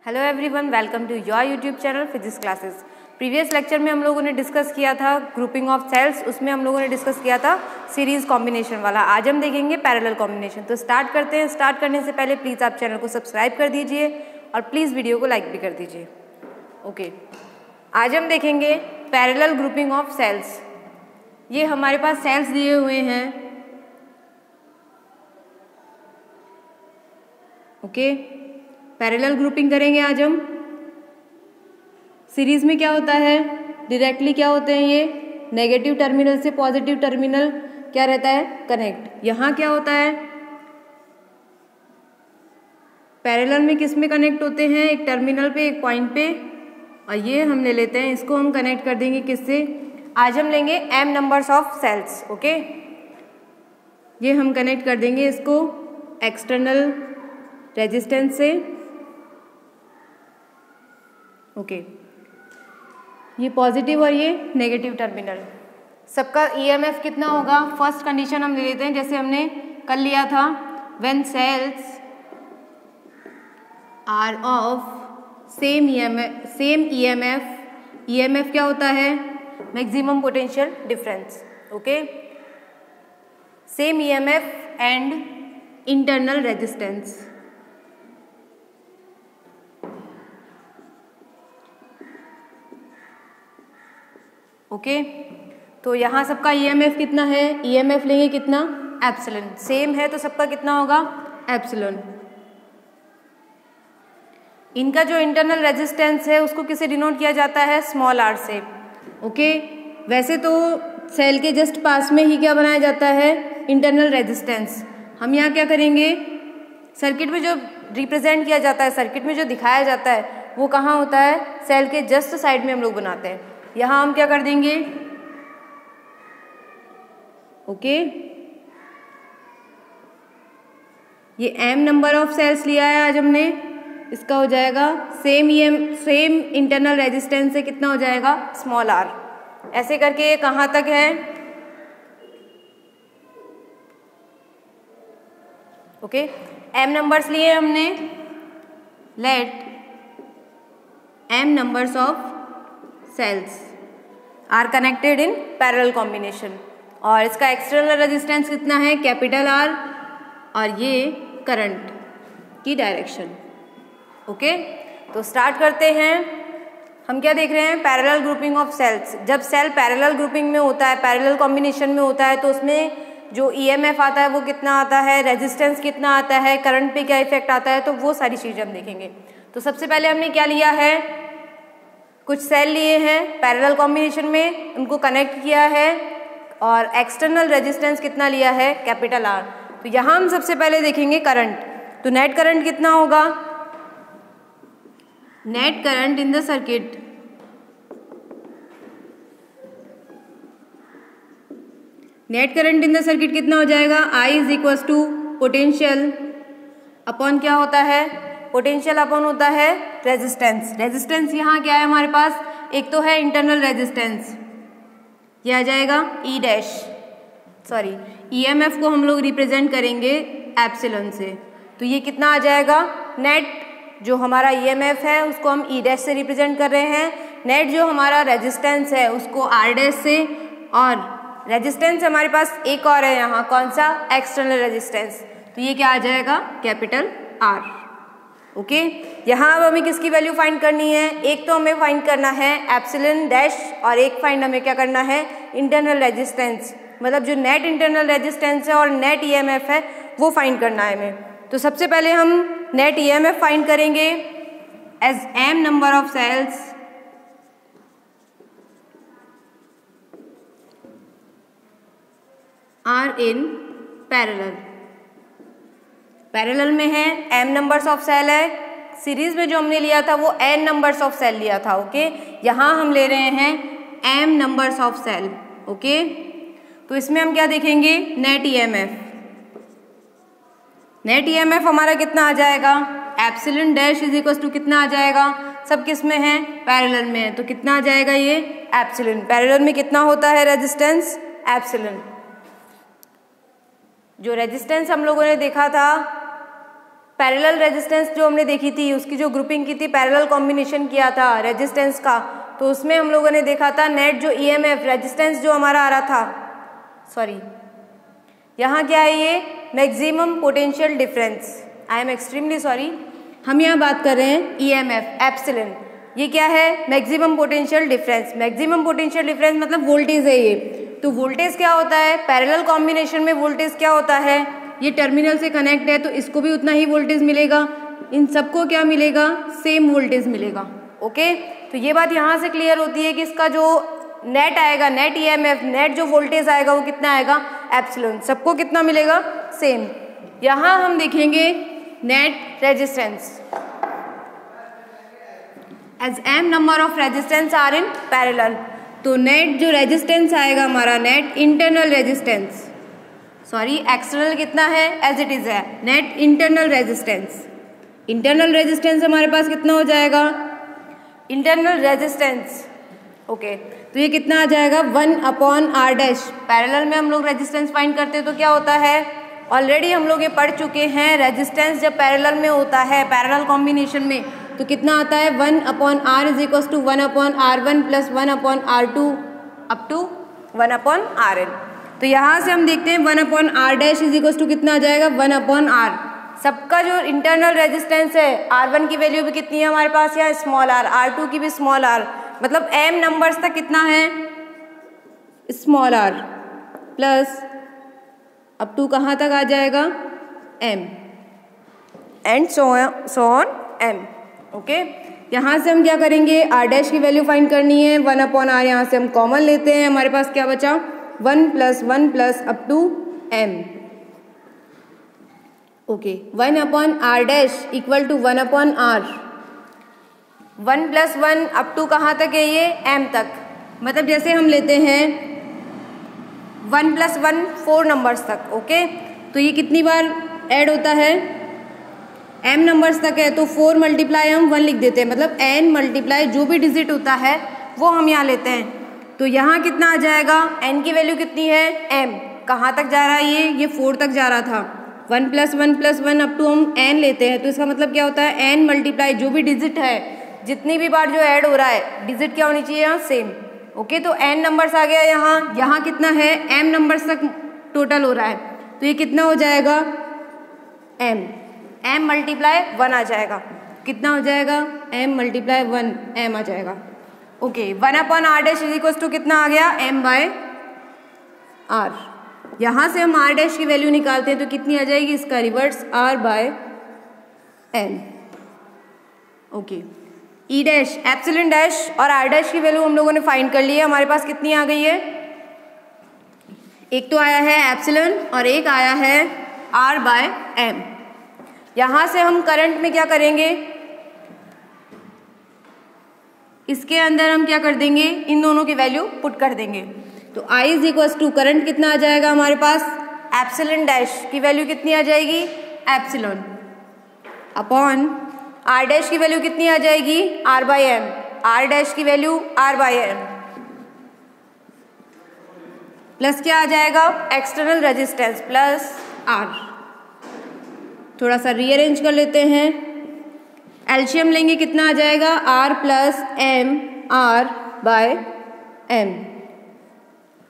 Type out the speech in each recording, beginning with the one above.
Hello everyone, welcome to your YouTube channel physics classes. Previous lecture में हम लोगों ने डिस्कस किया था ग्रुपिंग ऑफ सेल्स, उसमें हम लोगों ने डिस्कस किया था सीरीज कॉम्बिनेशन वाला। आज हम देखेंगे पैरेलल कॉम्बिनेशन। तो स्टार्ट करते हैं। स्टार्ट करने से पहले प्लीज़ आप चैनल को सब्सक्राइब कर दीजिए और प्लीज़ वीडियो को लाइक भी कर दीजिए। ओके, आज हम देखेंगे पैरेलल ग्रुपिंग ऑफ सेल्स। ये हमारे पास सेल्स दिए हुए हैं। ओके, पैरेलल ग्रुपिंग करेंगे आज हम। सीरीज में क्या होता है, डायरेक्टली क्या होते हैं, ये नेगेटिव टर्मिनल से पॉजिटिव टर्मिनल क्या रहता है, कनेक्ट। यहाँ क्या होता है, पैरेलल में किस में कनेक्ट होते हैं, एक टर्मिनल पे, एक पॉइंट पे। और ये हम ले लेते हैं, इसको हम कनेक्ट कर देंगे किससे, आज हम लेंगे m numbers of cells. Okay, ये हम कनेक्ट कर देंगे इसको एक्सटर्नल रेजिस्टेंस से। ओके, ये पॉजिटिव और ये नेगेटिव टर्मिनल। सबका ईएमएफ कितना होगा, फर्स्ट कंडीशन हम ले लेते हैं जैसे हमने कल लिया था, when cells are of same EMF. EMF क्या होता है, maximum potential difference. Okay, same EMF and internal resistance. Okay, तो यहाँ सबका ईएमएफ कितना है, ईएमएफ लेंगे कितना, एप्सिलॉन। सेम है तो सबका कितना होगा, एप्सिलॉन। इनका जो इंटरनल रेजिस्टेंस है उसको किसे डिनोट किया जाता है, स्मॉल आर से। ओके, वैसे तो सेल के जस्ट पास में ही क्या बनाया जाता है, इंटरनल रेजिस्टेंस। हम यहाँ क्या करेंगे, सर्किट में जो रिप्रेजेंट किया जाता है, सर्किट में जो दिखाया जाता है वो कहाँ होता है, सेल के जस्ट साइड में हम लोग बनाते हैं। यहाँ हम क्या कर देंगे, ओके, ये m नंबर ऑफ सेल्स लिया है आज हमने, इसका हो जाएगा सेम इंटरनल रेजिस्टेंस से कितना हो जाएगा, स्मॉल r। ऐसे करके ये कहाँ तक है, ओके, m नंबर्स लिए हमने। Let m numbers of cells are connected in parallel combination. और इसका एक्सटर्नल रेजिस्टेंस कितना है, कैपिटल R, और ये करंट की डायरेक्शन। ओके, तो स्टार्ट करते हैं। हम क्या देख रहे हैं, पैरेलल ग्रुपिंग ऑफ सेल्स। जब सेल पैरेलल ग्रुपिंग में होता है, पैरेलल कॉम्बिनेशन में होता है, तो उसमें जो ईएमएफ आता है वो कितना आता है, रेजिस्टेंस कितना आता है, करंट पे क्या इफेक्ट आता है, तो वो सारी चीज़ें हम देखेंगे। तो सबसे पहले हमने क्या लिया है, कुछ सेल लिए हैं पैरेलल कॉम्बिनेशन में, उनको कनेक्ट किया है और एक्सटर्नल रेजिस्टेंस कितना लिया है, कैपिटल R। तो यहाँ हम सबसे पहले देखेंगे करंट। तो नेट करंट कितना होगा, net current in the circuit, net current in the circuit कितना हो जाएगा, I is equal to potential upon क्या होता है, पोटेंशियल अपॉन होता है रेजिस्टेंस। रेजिस्टेंस यहाँ क्या है हमारे पास, एक तो है इंटरनल रेजिस्टेंस, ये आ जाएगा ई डैश, सॉरी ईएमएफ को हम लोग रिप्रेजेंट करेंगे एप्सिलॉन से। तो ये कितना आ जाएगा, नेट जो हमारा ईएमएफ है उसको हम ई डैश से रिप्रेजेंट कर रहे हैं, नेट जो हमारा रेजिस्टेंस है उसको आर डैश से, और रेजिस्टेंस हमारे पास एक और है यहाँ, कौन सा, एक्सटर्नल रेजिस्टेंस। तो ये क्या आ जाएगा, कैपिटल R। ओके, यहाँ अब हमें किसकी वैल्यू फाइंड करनी है, एक तो हमें फाइंड करना है एप्सिलॉन डैश, और एक फाइंड हमें क्या करना है, इंटरनल रेजिस्टेंस, मतलब जो नेट इंटरनल रेजिस्टेंस है और नेट ईएमएफ है वो फाइंड करना है हमें। तो सबसे पहले हम नेट ईएमएफ फाइंड करेंगे as m number of cells are in parallel. Parallel में है, m नंबर्स ऑफ सेल है, सीरीज में जो हमने लिया था वो n नंबर्स ऑफ सेल लिया था। ओके, यहाँ हम ले रहे हैं m numbers of cell. Okay, तो इसमें हम क्या देखेंगे, नेट ईएमएफ। नेट ईएमएफ हमारा कितना आ जाएगा, epsilon dash is equal to कितना आ जाएगा, सब किस में है, पैरेलल में है, तो कितना आ जाएगा ये, एप्सिलॉन। पैरेलल में कितना होता है रेजिस्टेंस, एप्सिलॉन। जो रेजिस्टेंस हम लोगों ने देखा था पैरेलल रेजिस्टेंस जो हमने देखी थी, उसकी जो ग्रुपिंग की थी, पैरेलल कॉम्बिनेशन किया था रेजिस्टेंस का, तो उसमें हम लोगों ने देखा था नेट जो ईएमएफ रेजिस्टेंस जो हमारा आ रहा था, सॉरी यहाँ क्या है, ये maximum potential difference, I am extremely sorry, हम यहाँ बात कर रहे हैं ईएमएफ एप्सिलॉन, ये क्या है, maximum potential difference. Maximum potential difference मतलब वोल्टेज है ये। तो वोल्टेज क्या होता है, पैरेलल कॉम्बिनेशन में वोल्टेज क्या होता है, ये टर्मिनल से कनेक्ट है तो इसको भी उतना ही वोल्टेज मिलेगा, इन सबको क्या मिलेगा, सेम वोल्टेज मिलेगा। ओके, तो ये बात यहाँ से क्लियर होती है कि इसका जो नेट आएगा, नेट ईएमएफ, नेट जो वोल्टेज आएगा वो कितना आएगा, एप्सिलॉन, सबको कितना मिलेगा, सेम। यहाँ हम देखेंगे net resistance as M number of resistance are in parallel. तो नेट जो रेजिस्टेंस आएगा हमारा, net internal resistance, sorry external कितना है, एज इट इज है, net internal resistance, internal resistance हमारे पास कितना हो जाएगा, इंटरनल रेजिस्टेंस, ओके, तो ये कितना आ जाएगा, 1/r डैश। पैरेलल में हम लोग रेजिस्टेंस फाइंड करते हैं तो क्या होता है, ऑलरेडी हम लोग ये पढ़ चुके हैं, रेजिस्टेंस जब पैरेलल में होता है, पैरेलल कॉम्बिनेशन में, तो कितना आता है, 1/r is equal to 1/r1 plus 1/r2 up to 1/rn। तो यहाँ से हम देखते हैं 1/r dash is equal to कितना आ जाएगा, 1/r। सबका जो इंटरनल रेजिस्टेंस है, R1 की वैल्यू भी कितनी है हमारे पास, या स्मॉल r, R2 की भी स्मॉल r, मतलब m नंबर्स तक कितना है, small r plus up to कहाँ तक आ जाएगा, m and so on m। Okay, यहाँ से हम क्या करेंगे, r डैश की वैल्यू फाइंड करनी है, 1/r यहाँ से हम कॉमन लेते हैं, हमारे पास क्या बचा, 1 plus up to m। Okay, 1/r dash equal to 1/r, 1 plus 1 up to कहाँ तक है ये, m तक, मतलब जैसे हम लेते हैं 1 प्लस 1 4 नंबर्स तक। ओके, तो ये कितनी बार ऐड होता है, m नंबर्स तक है, तो 4 मल्टीप्लाई हम 1 लिख देते हैं, मतलब n मल्टीप्लाई जो भी डिजिट होता है वो हम यहाँ लेते हैं। तो यहाँ कितना आ जाएगा, n की वैल्यू कितनी है, m, कहाँ तक जा रहा है ये 4 तक जा रहा था, 1 प्लस 1 अप टू हम n लेते हैं, तो इसका मतलब क्या होता है, n मल्टीप्लाई जो भी डिजिट है, जितनी भी बार जो ऐड हो रहा है, डिजिट क्या होनी चाहिए यहाँ, सेम। ओके, तो n नंबर्स आ गया यहाँ कितना है, m नंबर्स तक टोटल हो रहा है, तो ये कितना हो जाएगा, m मल्टीप्लाई 1 आ जाएगा, कितना हो जाएगा, m मल्टीप्लाई 1 m आ जाएगा। Okay, 1/r dash is equal to कितना आ गया, m/r। यहाँ से हम r डैश की वैल्यू निकालते हैं तो कितनी आ जाएगी, इसका reverse r/n। Okay, e dash, epsilon dash और r डैश की वैल्यू हम लोगों ने फाइंड कर ली है, हमारे पास कितनी आ गई है, एक तो आया है एप्सिलॉन और एक आया है r/m। यहाँ से हम करंट में क्या करेंगे, इसके अंदर हम क्या कर देंगे, इन दोनों की वैल्यू पुट कर देंगे। तो I is equal to current कितना आ जाएगा हमारे पास, एप्सिलॉन डैश की वैल्यू कितनी आ जाएगी, एप्सिलॉन अपॉन r डैश की वैल्यू कितनी आ जाएगी, r/m, r डैश की वैल्यू r/m प्लस क्या आ जाएगा, एक्सटर्नल रेजिस्टेंस प्लस r। थोड़ा सा रीअरेंज कर लेते हैं, एलसीएम लेंगे कितना आ जाएगा, r plus m r/m।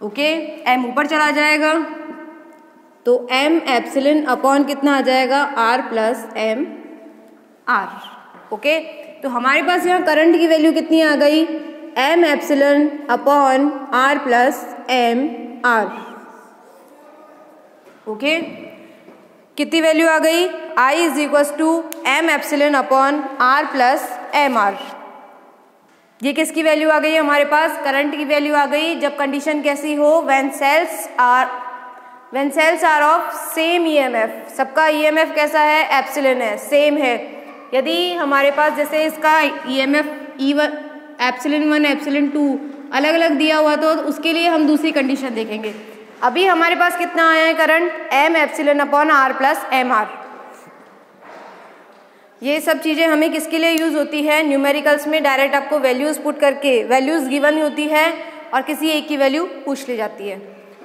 Okay, m ऊपर चला जाएगा तो m एप्सिलॉन अपॉन कितना आ जाएगा, r plus m r। Okay, तो हमारे पास यहाँ करंट की वैल्यू कितनी आ गई, m epsilon upon r plus m r। Okay, कितनी वैल्यू आ गई, I is equal to m epsilon upon r plus m r। ये किसकी वैल्यू आ गई हमारे पास, करंट की वैल्यू आ गई, जब कंडीशन कैसी हो, when cells are of same EMF, सबका ईएमएफ कैसा है, एप्सिलॉन है, सेम है। यदि हमारे पास जैसे इसका ईएमएफ E1 एप्सिलॉन 1 एप्सिलॉन 2 अलग अलग दिया हुआ तो उसके लिए हम दूसरी कंडीशन देखेंगे। अभी हमारे पास कितना आया है current, m epsilon upon r plus m r। ये सब चीज़ें हमें किसके लिए यूज़ होती है, न्यूमेरिकल्स में डायरेक्ट आपको वैल्यूज़ पुट करके, वैल्यूज़ गिवन होती है और किसी एक की वैल्यू पूछ ली जाती है।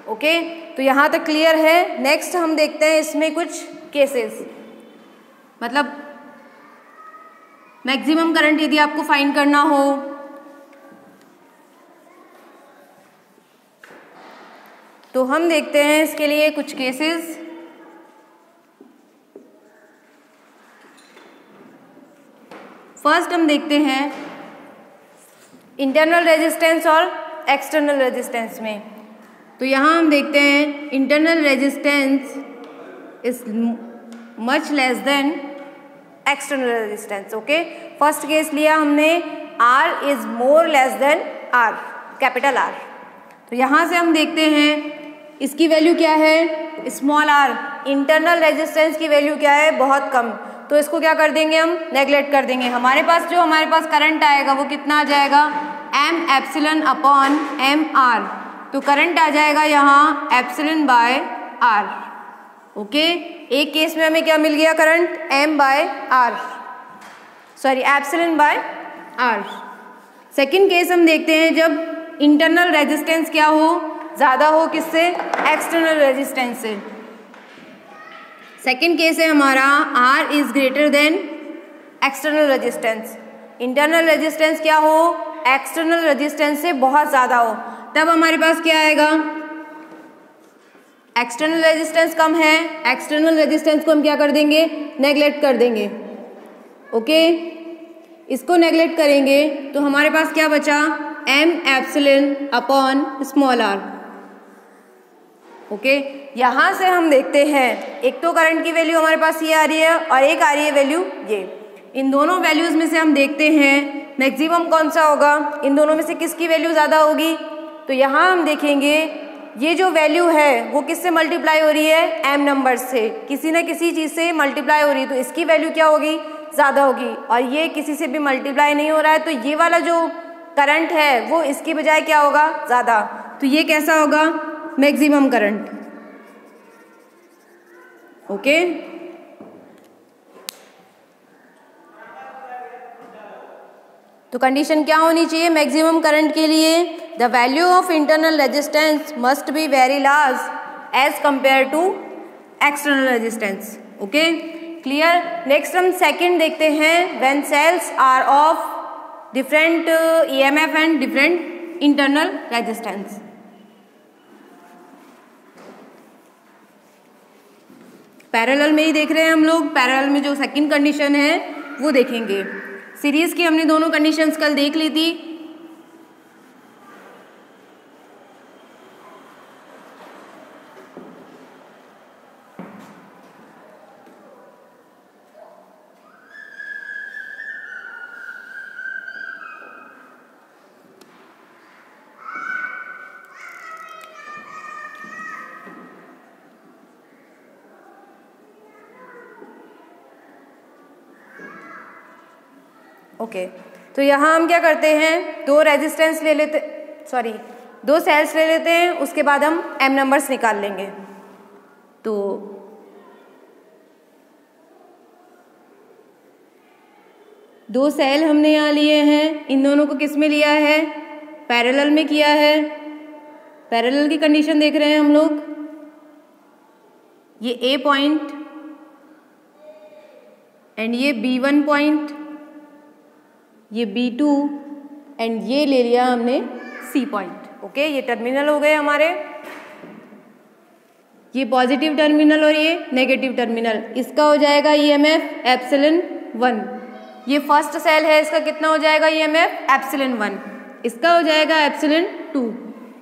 ओके, तो यहाँ तक क्लियर है। नेक्स्ट हम देखते हैं इसमें कुछ केसेस, मतलब मैक्सिमम करंट यदि आपको फाइंड करना हो तो हम देखते हैं इसके लिए कुछ केसेस। फर्स्ट हम देखते हैं इंटरनल रेजिस्टेंस और एक्सटर्नल रेजिस्टेंस में। तो यहाँ हम देखते हैं internal resistance is much less than external resistance. Okay, first case लिया हमने R is more less than R, capital R। तो यहाँ से हम देखते हैं इसकी वैल्यू क्या है, स्मॉल r। इंटरनल रेजिस्टेंस की वैल्यू क्या है, बहुत कम। तो इसको क्या कर देंगे हम, नेगलेक्ट कर देंगे। हमारे पास करंट आएगा वो कितना आ जाएगा, m epsilon upon m r। तो करंट आ जाएगा यहाँ एप्सिलॉन बाय r। ओके, एक केस में हमें क्या मिल गया, current m by r, sorry epsilon by r। Second case हम देखते हैं जब इंटरनल रेजिस्टेंस क्या हो, ज्यादा हो किससे, एक्सटर्नल रेजिस्टेंस से। सेकेंड केस है हमारा R is greater than external resistance. Internal resistance क्या हो, एक्सटर्नल रेजिस्टेंस से बहुत ज्यादा हो, तब हमारे पास क्या आएगा, एक्सटर्नल रेजिस्टेंस कम है, एक्सटर्नल रेजिस्टेंस को हम क्या कर देंगे, नेगलेक्ट कर देंगे। ओके, इसको नेगलेक्ट करेंगे तो हमारे पास क्या बचा, m epsilon upon small r। Okay, यहाँ से हम देखते हैं एक तो करंट की वैल्यू हमारे पास ये आ रही है और एक आ रही है वैल्यू ये। इन दोनों वैल्यूज में से हम देखते हैं मैक्सिमम कौन सा होगा, इन दोनों में से किसकी वैल्यू ज़्यादा होगी। तो यहाँ हम देखेंगे ये जो वैल्यू है वो किससे मल्टीप्लाई हो रही है, m नंबर से, किसी न किसी चीज़ से मल्टीप्लाई हो रही है, तो इसकी वैल्यू क्या होगी, ज़्यादा होगी। और ये किसी से भी मल्टीप्लाई नहीं हो रहा है, तो ये वाला जो करंट है वो इसकी बजाय क्या होगा, ज़्यादा। तो ये कैसा होगा, मैक्सिमम करंट। ओके, तो कंडीशन क्या होनी चाहिए मैक्सिमम करंट के लिए, the value of internal resistance must be very large as compare to external resistance. Okay, clear. Next हम सेकंड देखते हैं, when cells are of different EMF and different internal resistance. Parallel में ही देख रहे हैं हम लोग, पैरेलल में जो सेकंड कंडीशन है वो देखेंगे। सीरीज की हमने दोनों कंडीशंस कल देख ली थी। ओके, तो यहाँ हम क्या करते हैं, दो रेजिस्टेंस ले लेते, सॉरी दो सेल्स ले लेते हैं, उसके बाद हम m नंबर्स निकाल लेंगे। तो दो सेल हमने यहाँ लिए हैं, इन दोनों को किस में लिया है, पैरेलल में किया है। पैरेलल की कंडीशन देख रहे हैं हम लोग, ये A पॉइंट एंड ये B1 पॉइंट, ये B2 एंड ये ले लिया हमने C पॉइंट। ओके, ये टर्मिनल हो गए हमारे, ये पॉजिटिव टर्मिनल और ये नेगेटिव टर्मिनल। इसका हो जाएगा EMF एप्सिलॉन 1। ये फर्स्ट सेल है, इसका कितना हो जाएगा EMF एप्सिलॉन 1। इसका हो जाएगा एप्सिलॉन 2।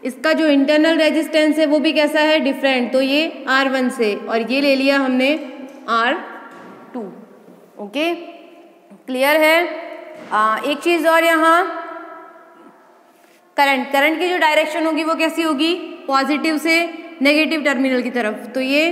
इसका जो इंटरनल रेजिस्टेंस है वो भी कैसा है, डिफरेंट, तो ये R1 से, और ये ले लिया हमने R2। ओके, क्लियर है। एक चीज और, यहाँ करंट की जो डायरेक्शन होगी वो कैसी होगी, पॉजिटिव से नेगेटिव टर्मिनल की तरफ। तो ये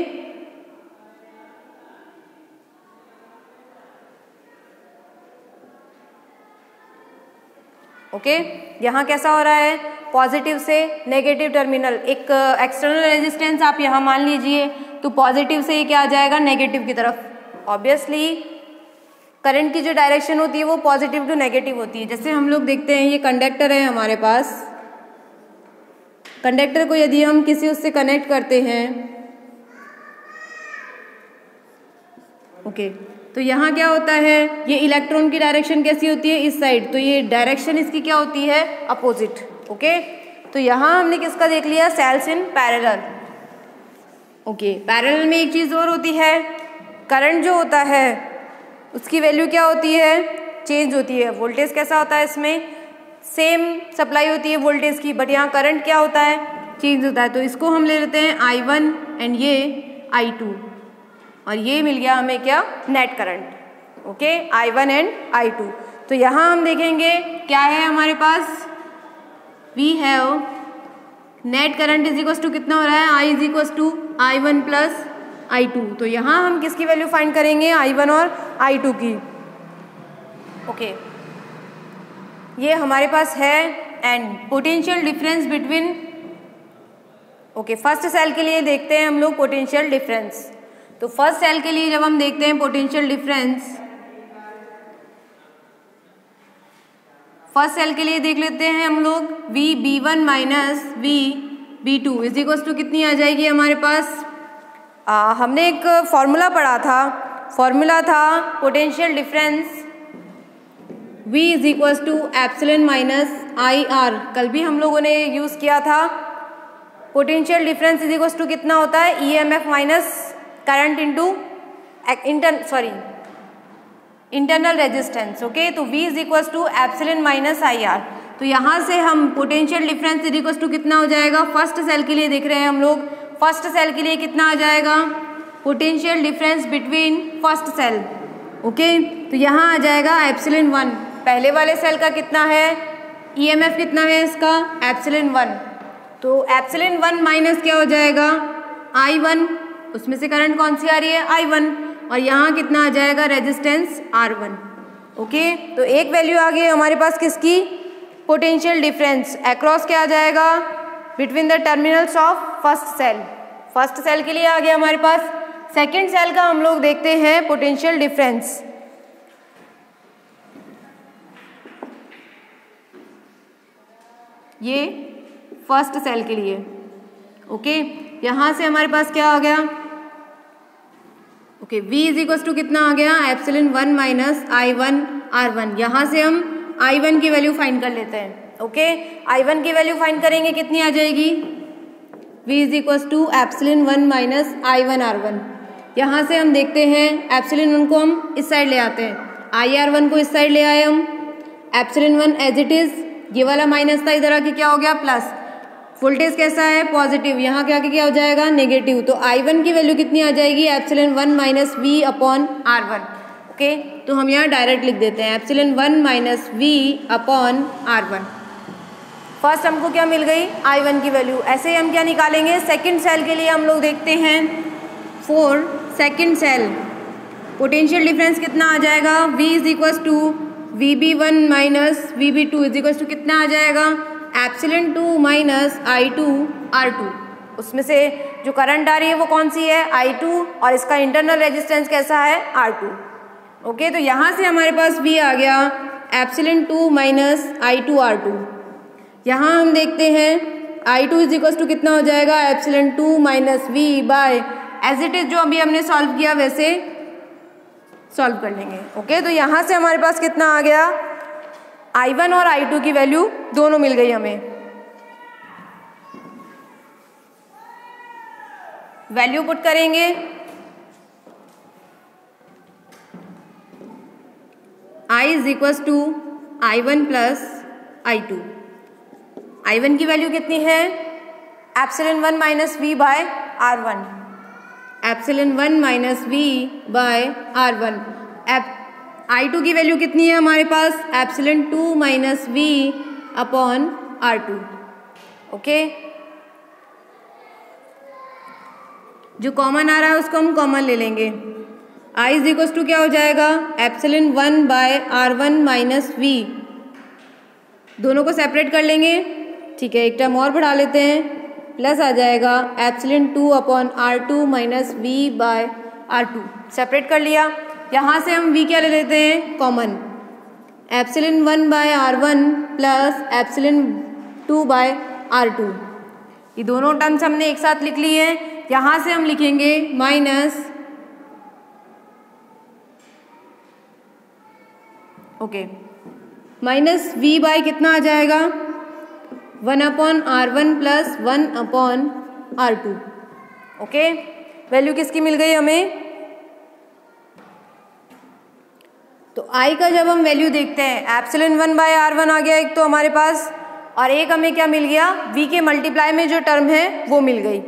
ओके, यहाँ कैसा हो रहा है, पॉजिटिव से नेगेटिव टर्मिनल। एक एक्सटर्नल रेजिस्टेंस आप यहाँ मान लीजिए, तो पॉजिटिव से ये क्या आ जाएगा, नेगेटिव की तरफ। ऑब्वियसली करंट की जो डायरेक्शन होती है वो पॉजिटिव टू नेगेटिव होती है। जैसे हम लोग देखते हैं ये कंडक्टर है हमारे पास, कंडक्टर को यदि हम किसी उससे कनेक्ट करते हैं, ओके, तो यहाँ क्या होता है, ये इलेक्ट्रॉन की डायरेक्शन कैसी होती है, इस साइड, तो ये डायरेक्शन इसकी क्या होती है, अपोजिट। ओके, तो यहाँ हमने किसका देख लिया, cells in parallel. Okay, parallel में एक चीज़ और होती है, करंट जो होता है उसकी वैल्यू क्या होती है, चेंज होती है। वोल्टेज कैसा होता है, इसमें सेम सप्लाई होती है वोल्टेज की, बट यहाँ करंट क्या होता है, चेंज होता है। तो इसको हम ले लेते हैं I1 एंड ये I2, और ये मिल गया हमें क्या, net current. Okay, I1 and I2। तो यहाँ हम देखेंगे क्या है हमारे पास, we have net current is equal to कितना हो रहा है, I is equal to I1 plus I2। तो यहाँ हम किसकी वैल्यू फाइंड करेंगे, I1 और I2 की। ओके, ये हमारे पास है and potential difference between. Okay, first cell के लिए देखते हैं हम लोग पोटेंशियल डिफरेंस। तो फर्स्ट सेल के लिए जब हम देखते हैं पोटेंशियल डिफरेंस, फर्स्ट सेल के लिए देख लेते हैं हम लोग, VB1 minus VB2 is equal to कितनी आ जाएगी हमारे पास, हमने एक फॉर्मूला पढ़ा था, फॉर्मूला था potential difference V is equal to epsilon minus IR, कल भी हम लोगों ने यूज़ किया था। Potential difference is equal to कितना होता है, EMF minus current into internal resistance. Okay, तो V is equal to epsilon minus IR। तो यहाँ से हम potential difference is equal to कितना हो जाएगा, फर्स्ट सेल के लिए देख रहे हैं हम लोग, फर्स्ट सेल के लिए कितना आ जाएगा, potential difference between first cell. Okay, तो यहाँ आ जाएगा एप्सिलॉन 1। पहले वाले सेल का कितना है, EMF कितना है इसका, एप्सिलॉन 1। तो एप्सिलॉन 1 माइनस क्या हो जाएगा, I1, उसमें से करंट कौन सी आ रही है, I1, और यहाँ कितना आ जाएगा, रेजिस्टेंस R1। ओके, तो एक वैल्यू आ गई हमारे पास किसकी, पोटेंशियल डिफरेंस अक्रॉस क्या आ जाएगा, between the terminals of first cell. First cell के लिए आ गया हमारे पास। सेकेंड सेल का हम लोग देखते हैं पोटेंशियल डिफरेंस। ये फर्स्ट सेल के लिए। ओके, यहाँ से हमारे पास क्या आ गया, okay, V is equal to कितना आ गया, एप्सिलॉन 1 माइनस I1 R1। यहाँ से हम I1 की वैल्यू फाइंड कर लेते हैं। ओके, I1 की वैल्यू फाइंड करेंगे, कितनी आ जाएगी, V is equal to epsilon 1 minus I1 R1। यहाँ से हम देखते हैं एप्सिलॉन 1 को हम इस साइड ले आते हैं, IR1 को इस साइड ले आए हम, एप्सिलॉन 1 एज इट इज, ये वाला माइनस था, इधर आके क्या हो गया, प्लस। वोल्टेज कैसा है, पॉजिटिव, यहाँ के आके क्या हो जाएगा, नेगेटिव। तो I1 की वैल्यू कितनी आ जाएगी, epsilon 1 minus V upon R1। Okay, तो हम यहाँ डायरेक्ट लिख देते हैं epsilon 1 minus V upon R1। First हमको क्या मिल गई, I1 की वैल्यू। ऐसे ही हम क्या निकालेंगे, सेकंड सेल के लिए हम लोग देखते हैं, for second cell potential difference कितना आ जाएगा, V is equal to VB1 minus VB2 is equal to कितना आ जाएगा, एप्सिलॉन 2 माइनस I2 R2। उसमें से जो करंट आ रही है वो कौन सी है, I2, और इसका इंटरनल रेजिस्टेंस कैसा है, R2। ओके, तो यहाँ से हमारे पास V आ गया एप्सिलॉन 2 माइनस I2 R2। यहाँ हम देखते हैं I2 इज इक्वल टू कितना हो जाएगा, epsilon 2 minus V by as it is, जो अभी हमने सॉल्व किया वैसे सॉल्व कर लेंगे। ओके, तो यहाँ से हमारे पास कितना आ गया, I1 और I2 की वैल्यू दोनों मिल गई हमें। वैल्यू पुट करेंगे, I is equal to I1 plus I2। I1 की वैल्यू कितनी है, epsilon 1 minus V by R1, epsilon 1 minus V by R1। I2 की वैल्यू कितनी है हमारे पास, epsilon 2 minus V upon R2। Okay, जो कॉमन आ रहा है उसको हम कॉमन ले लेंगे। I इज इक्वल टू क्या हो जाएगा, epsilon 1 by R1 minus V। दोनों को सेपरेट कर लेंगे, ठीक है, एक टर्म और बढ़ा लेते हैं, प्लस आ जाएगा epsilon 2 upon R2 minus V by R2। Separate कर लिया, यहाँ से हम V क्या ले लेते हैं, common, epsilon 1 by R1 plus epsilon 2 by R2। ये दोनों टर्म्स हमने एक साथ लिख ली हैं। यहाँ से हम लिखेंगे minus okay, minus V by कितना आ जाएगा 1/R1 plus 1/R2। Okay, value किसकी मिल गई हमें? तो I का जब हम वैल्यू देखते हैं एप्सिलॉन 1/R1 आ गया एक तो हमारे पास, और एक हमें क्या मिल गया V के मल्टीप्लाई में जो टर्म है वो मिल गई।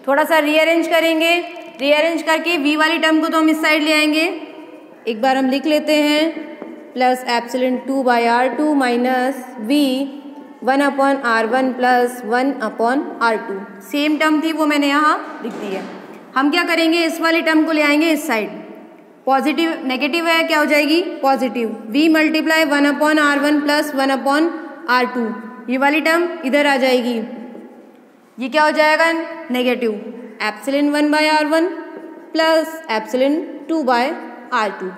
थोड़ा सा रीअरेंज करेंगे, रीअरेंज करके V वाली टर्म को तो हम इस साइड ले आएंगे। एक बार हम लिख लेते हैं plus epsilon 2/R2 minus V 1/R1 plus 1/R2। Same term थी वो मैंने यहाँ लिख दी है। हम क्या करेंगे, इस वाली टर्म को ले आएंगे इस साइड, पॉजिटिव नेगेटिव है क्या हो जाएगी positive, V multiply 1/R1 plus 1/R2, ये वाली टर्म इधर आ जाएगी, ये क्या हो जाएगा negative, epsilon 1/R1 plus epsilon 2/R2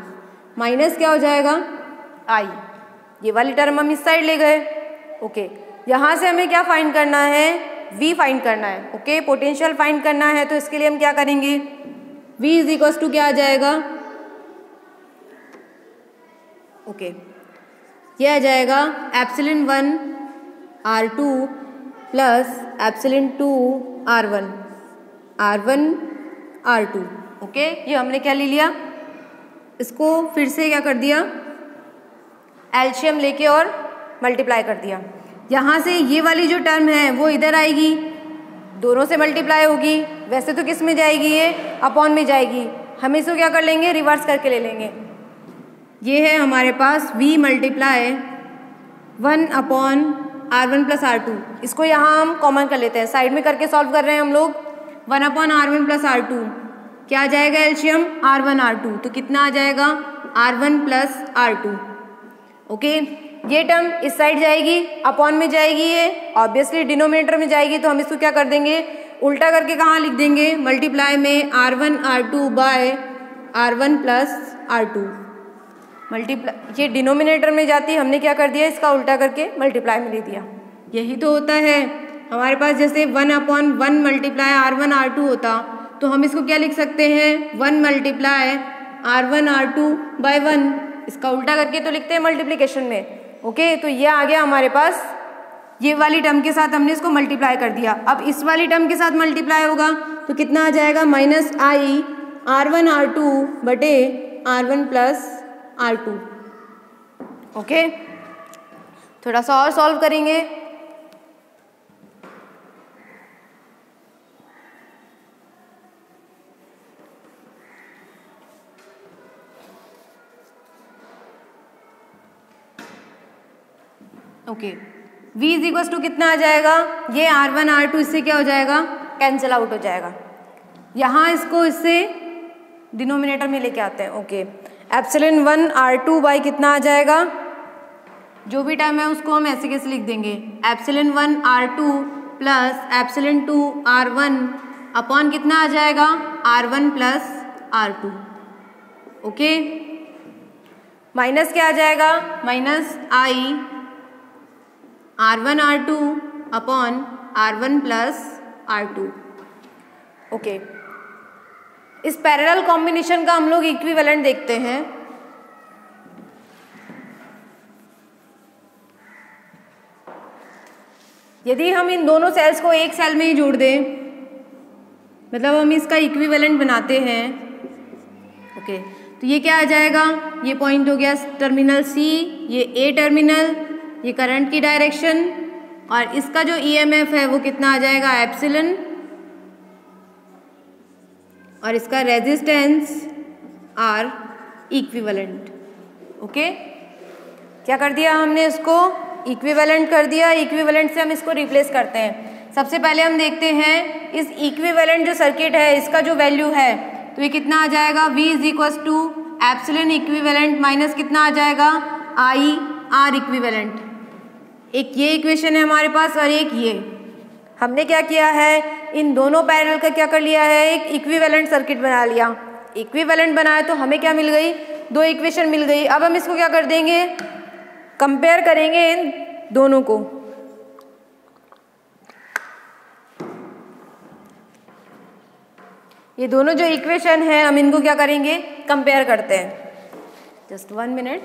minus क्या हो जाएगा I, ये वाली टर्म हम इस साइड ले गए। ओके, यहाँ से हमें क्या फाइंड करना है, V फाइंड करना है। ओके, पोटेंशियल फाइंड करना है, तो इसके लिए हम क्या करेंगे, V इज इक्वल टू क्या आ जाएगा, ओके, ये आ जाएगा epsilon 1/R2 plus epsilon 2/R1 R1/R2। Okay, ये हमने क्या ले लिया, इसको फिर से क्या कर दिया, एलसीएम लेके और मल्टीप्लाई कर दिया। यहाँ से ये वाली जो टर्म है वो इधर आएगी, दोनों से मल्टीप्लाई होगी, वैसे तो किस में जाएगी, ये अपॉन में जाएगी, हम इसको क्या कर लेंगे रिवर्स करके ले लेंगे। ये है हमारे पास V multiply 1/R1 plus R2, इसको यहाँ हम कॉमन कर लेते हैं, साइड में करके सॉल्व कर रहे हैं हम लोग। 1/R1 प्लस R2 क्या आ जाएगा एलसीएम R1/R2, तो कितना आ जाएगा R1 प्लस R2। ओके, ये टर्म इस साइड जाएगी, अपॉन में जाएगी, ये ऑब्वियसली डिनोमिनेटर में जाएगी, तो हम इसको क्या कर देंगे उल्टा करके कहाँ लिख देंगे, मल्टीप्लाई में R1/R2 by R1 plus R2। Multiply ये डिनोमिनेटर में जाती है, हमने क्या कर दिया इसका उल्टा करके मल्टीप्लाई में ले दिया। यही तो होता है हमारे पास, जैसे 1/1 मल्टीप्लाई R1/R2 होता तो हम इसको क्या लिख सकते हैं 1 मल्टीप्लाई R1/R2 बाय 1, इसका उल्टा करके तो लिखते हैं मल्टीप्लिकेशन में। ओके, तो ये आ गया हमारे पास, ये वाली टर्म के साथ हमने इसको मल्टीप्लाई कर दिया। अब इस वाली टर्म के साथ मल्टीप्लाई होगा तो कितना आ जाएगा माइनस I R1/R2 बटे R1 प्लस R2। ओके, थोड़ा सा और सॉल्व करेंगे। Okay, V is equal to कितना आ जाएगा, ये R1/R2 इससे क्या हो जाएगा कैंसिल आउट हो जाएगा, यहाँ इसको इससे डिनोमिनेटर में लेके आते हैं। ओके, एप्सिलॉन 1/R2 बाई कितना आ जाएगा, जो भी टर्म है उसको हम ऐसे कैसे लिख देंगे, epsilon 1/R2 plus epsilon 2/R1 upon कितना आ जाएगा R1 plus R2। Okay, minus क्या आ जाएगा, minus I R1/R2 upon R1 plus R2। Okay, इस पैरेलल कॉम्बिनेशन का हम लोग इक्विवेलेंट देखते हैं। यदि हम इन दोनों सेल्स को एक सेल में ही जोड़ दें, मतलब हम इसका इक्विवेलेंट बनाते हैं। ओके, तो ये क्या आ जाएगा, ये पॉइंट हो गया टर्मिनल C, ये A टर्मिनल, ये करंट की डायरेक्शन, और इसका जो EMF है वो कितना आ जाएगा एप्सिलॉन, और इसका रेजिस्टेंस R इक्विवेलेंट। ओके, क्या कर दिया हमने, इसको इक्विवेलेंट कर दिया, इक्विवेलेंट से हम इसको रिप्लेस करते हैं। सबसे पहले हम देखते हैं इस इक्विवेलेंट जो सर्किट है इसका जो वैल्यू है, तो ये कितना आ जाएगा V is equal to epsilon equivalent minus कितना आ जाएगा I R इक्विवेलेंट। एक ये इक्वेशन है हमारे पास और एक ये, हमने क्या किया है इन दोनों पैरेलल का क्या कर लिया है, एक इक्विवेलेंट सर्किट बना लिया। इक्विवेलेंट बनाया तो हमें क्या मिल गई, दो इक्वेशन मिल गई। अब हम इसको क्या कर देंगे, कंपेयर करेंगे इन दोनों को। ये दोनों जो इक्वेशन है हम इनको क्या करेंगे, कंपेयर करते हैं। Just 1 minute.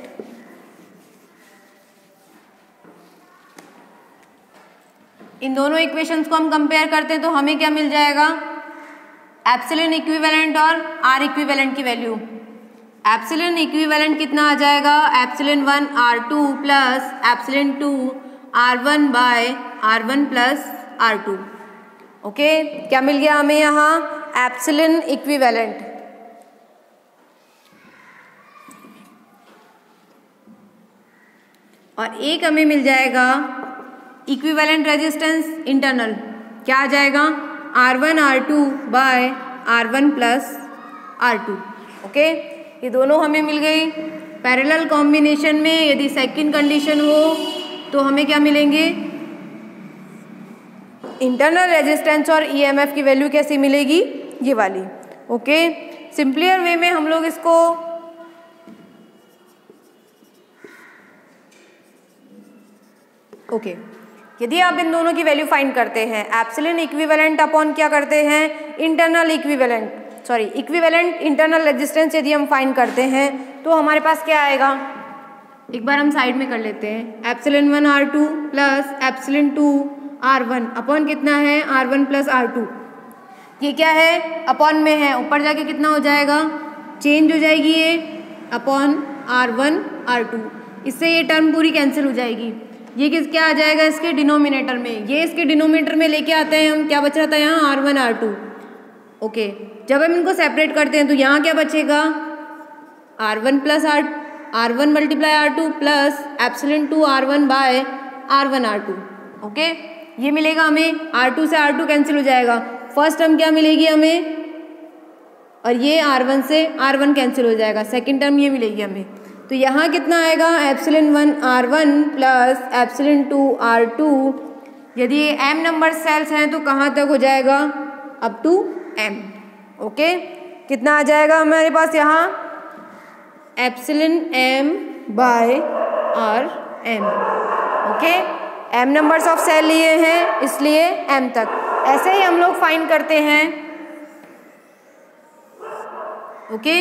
इन दोनों इक्वेशंस को हम कंपेयर करते हैं तो हमें क्या मिल जाएगा, एप्सिलॉन इक्विवेलेंट और आर इक्विवेलेंट की वैल्यू। एप्सिलॉन इक्विवेलेंट कितना आ जाएगा, epsilon 1 R2 plus epsilon 2 R1 by R1 plus R2। Okay, क्या मिल गया हमें यहाँ, एप्सिलॉन इक्विवेलेंट। और एक हमें मिल जाएगा इक्विवेलेंट रेजिस्टेंस इंटरनल, क्या आ जाएगा, R1 R2 by R1 plus R2। Okay, ये दोनों हमें मिल गई। पैरेलल कॉम्बिनेशन में यदि सेकंड कंडीशन हो तो हमें क्या मिलेंगे, इंटरनल रेजिस्टेंस और ईएमएफ की वैल्यू कैसी मिलेगी, ये वाली। ओके, सिंपलियर वे में हम लोग इसको ओके यदि आप इन दोनों की वैल्यू फाइंड करते हैं, एप्सिलॉन इक्विवेलेंट अपॉन क्या करते हैं, इंटरनल इक्विवेलेंट इंटरनल रेजिस्टेंस यदि हम फाइंड करते हैं तो हमारे पास क्या आएगा, एक बार हम साइड में कर लेते हैं। Epsilon 1 R2 plus epsilon 2 R1 upon कितना है, R1 प्लस R2। ये क्या है, अपॉन में है, ऊपर जाके कितना हो जाएगा, चेंज हो जाएगी ये अपॉन R1 R2। इससे ये टर्म पूरी कैंसिल हो जाएगी। ये क्या आ जाएगा इसके डिनोमिनेटर में, ये इसके डिनोमिनेटर में लेके आते हैं हम, क्या बच रहा था यहाँ, R1 R2। ओके, जब हम इनको सेपरेट करते हैं तो यहाँ क्या बचेगा, R1 plus R1 multiply R2 plus epsilon 2 R1 by R1 R2। Okay, ये मिलेगा हमें, R2 से R2 कैंसिल हो जाएगा, फर्स्ट टर्म क्या मिलेगी हमें, और ये R1 से R1 कैंसिल हो जाएगा, सेकेंड टर्म ये मिलेगी हमें। तो यहाँ कितना आएगा, epsilon 1 R1 plus epsilon 2 R2। यदि ये m नंबर सेल्स हैं तो कहाँ तक हो जाएगा, अप टू m। ओके, कितना आ जाएगा हमारे पास यहाँ, epsilon m by Rm। Okay, m numbers of cell लिए हैं इसलिए m तक। ऐसे ही हम लोग फाइंड करते हैं। ओके,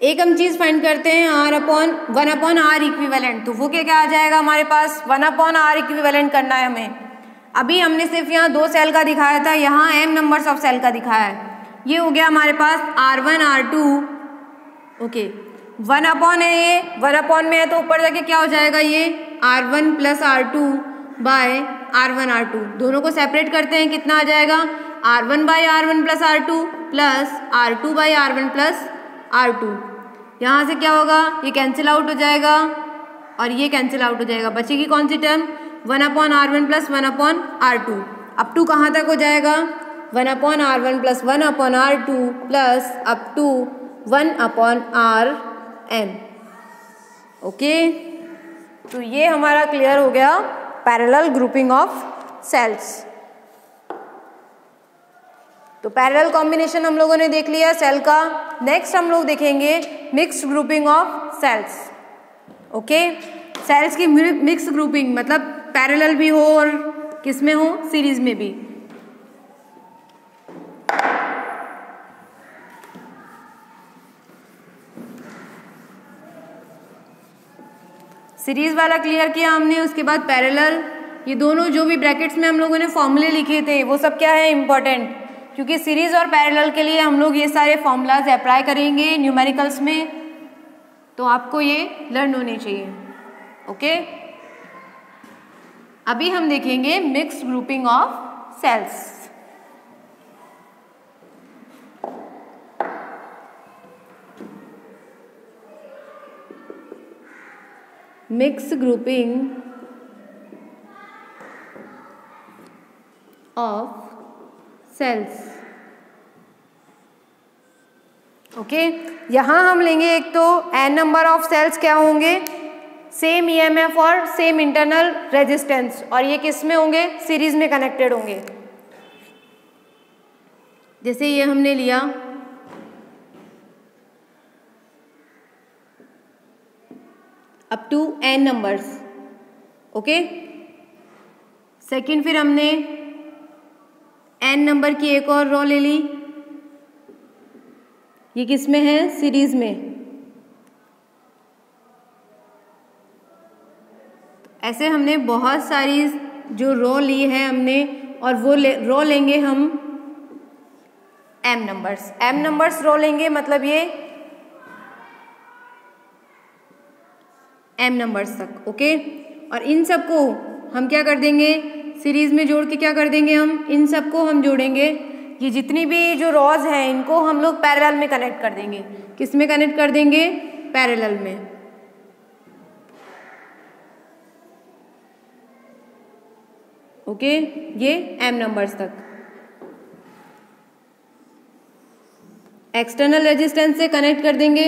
एक हम चीज फाइंड करते हैं, R/1 अपॉन R इक्विवेलेंट। तो वो क्या आ जाएगा हमारे पास, 1 अपॉन R इक्विवेलेंट करना है हमें। अभी हमने सिर्फ यहाँ 2 सेल का दिखाया था, यहाँ m नंबर्स ऑफ सेल का दिखाया है। ये हो गया हमारे पास R1 R2। ओके, 1 अपॉन है, ये 1 अपॉन में है तो ऊपर जाके क्या हो जाएगा, ये R1 plus R2 by R1 R2। दोनों को सेपरेट करते हैं, कितना आ जाएगा, R1 by R1 plus R2 plus R2 by R1 plus R2। यहाँ से क्या होगा, ये कैंसिल आउट हो जाएगा और ये कैंसिल आउट हो जाएगा, बचेगी कौन सी term, 1 upon R1 plus 1 upon R2। Up to कहाँ तक हो जाएगा, 1 upon R1 plus 1 upon R2 plus up to 1 upon Rn। Okay, तो ये हमारा क्लियर हो गया पैरेलल ग्रुपिंग ऑफ सेल्स। तो पैरेलल कॉम्बिनेशन हम लोगों ने देख लिया सेल का। नेक्स्ट हम लोग देखेंगे mixed grouping of cells. Okay, cells की मिक्स ग्रुपिंग मतलब पैरेलल भी हो और किस में हो, सीरीज में भी। सीरीज वाला क्लियर किया हमने, उसके बाद पैरेलल। ये दोनों जो भी ब्रैकेट्स में हम लोगों ने फॉर्मूले लिखे थे वो सब क्या है, इंपॉर्टेंट, क्योंकि सीरीज और पैरेलल के लिए हम लोग ये सारे फॉर्मूलाज अप्लाई करेंगे न्यूमेरिकल्स में, तो आपको ये लर्न होने चाहिए। ओके, अभी हम देखेंगे mixed grouping of cells. Mixed grouping of cells. Okay, यहां हम लेंगे एक तो n नंबर ऑफ सेल्स क्या होंगे, सेम ईएमएफ और सेम इंटरनल रेजिस्टेंस, और ये किस में होंगे, सीरीज में कनेक्टेड होंगे। जैसे ये हमने लिया up to n numbers. Okay, second फिर हमने n नंबर की एक और रो ले ली, ये किस में है, सीरीज में। ऐसे हमने बहुत सारी जो रो ली है हमने, और वो रो लेंगे हम m नंबर्स रो लेंगे, मतलब ये m नंबर्स तक। ओके, और इन सबको हम क्या कर देंगे, सीरीज में जोड़ के क्या कर देंगे, हम इन सबको हम जोड़ेंगे, ये जितनी भी जो रॉज हैं इनको हम लोग पैरेलल में कनेक्ट कर देंगे। किस में कनेक्ट कर देंगे, पैरेलल में। ओके, ये m नंबर्स तक। एक्सटर्नल रेजिस्टेंस से कनेक्ट कर देंगे,